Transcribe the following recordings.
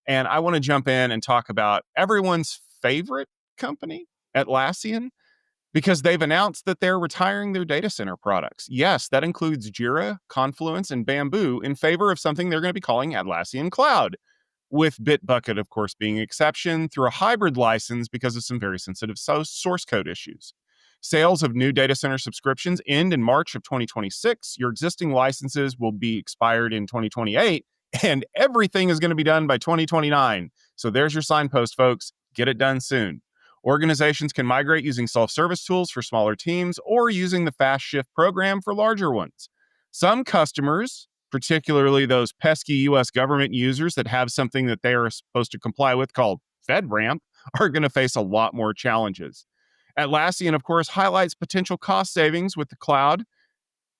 And I want to jump in and talk about everyone's favorite company, Atlassian, because they've announced that they're retiring their data center products. Yes, that includes Jira, Confluence, and Bamboo in favor of something they're going to be calling Atlassian Cloud, with Bitbucket, of course, being an exception through a hybrid license because of some very sensitive source code issues. Sales of new data center subscriptions end in March of 2026. Your existing licenses will be expired in 2028, and everything is going to be done by 2029. So there's your signpost, folks. Get it done soon. Organizations can migrate using self-service tools for smaller teams or using the Fast Shift program for larger ones. Some customers, particularly those pesky US government users that have something that they are supposed to comply with called FedRAMP, are going to face a lot more challenges. Atlassian, of course, highlights potential cost savings with the cloud.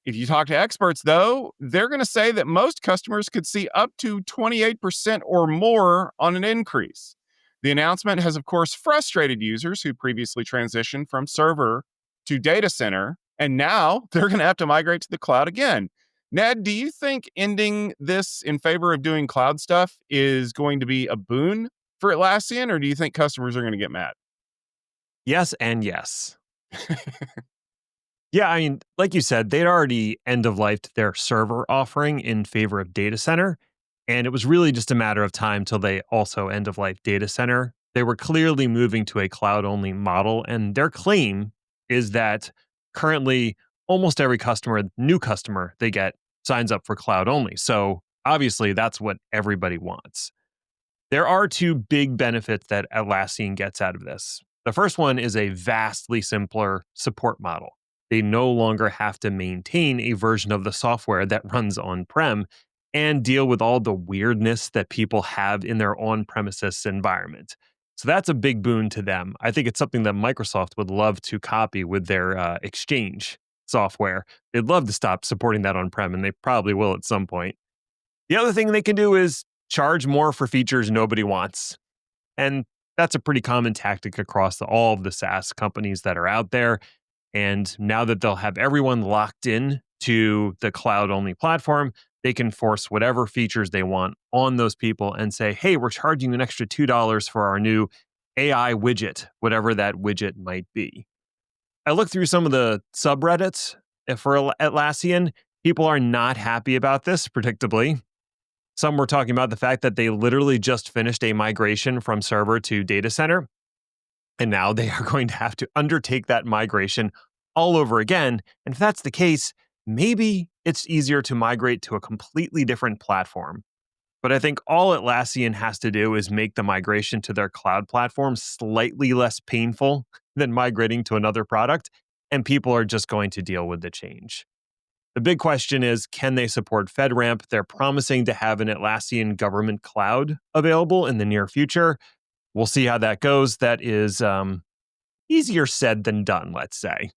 If you talk to experts, though, they're going to say that most customers could see up to 28% or more on an increase. The announcement has, of course, frustrated users who previously transitioned from server to data center, and now they're going to have to migrate to the cloud again. Ned, do you think ending this in favor of doing cloud stuff is going to be a boon for Atlassian, or do you think customers are going to get mad? Yes and yes. Yeah, I mean, like you said, they'd already end-of-lifed their server offering in favor of data center, and it was really just a matter of time till they also end-of-life data center. They were clearly moving to a cloud-only model, and their claim is that currently almost every new customer they get signs up for cloud only. So obviously that's what everybody wants. There are two big benefits that Atlassian gets out of this. The first one is a vastly simpler support model. They no longer have to maintain a version of the software that runs on-prem and deal with all the weirdness that people have in their on-premises environment. So that's a big boon to them. I think it's something that Microsoft would love to copy with their Exchange software. They'd love to stop supporting that on-prem, and they probably will at some point. The other thing they can do is charge more for features nobody wants. And that's a pretty common tactic across all of the SaaS companies that are out there. And now that they'll have everyone locked in to the cloud-only platform, they can force whatever features they want on those people and say, hey, we're charging an extra $2 for our new AI widget, whatever that widget might be. I looked through some of the subreddits for Atlassian. People are not happy about this, predictably. Some were talking about the fact that they literally just finished a migration from server to data center, and now they are going to have to undertake that migration all over again. And if that's the case, maybe it's easier to migrate to a completely different platform. But I think all Atlassian has to do is make the migration to their cloud platform slightly less painful than migrating to another product, and people are just going to deal with the change. The big question is, can they support FedRAMP? They're promising to have an Atlassian government cloud available in the near future. We'll see how that goes. That is easier said than done, let's say.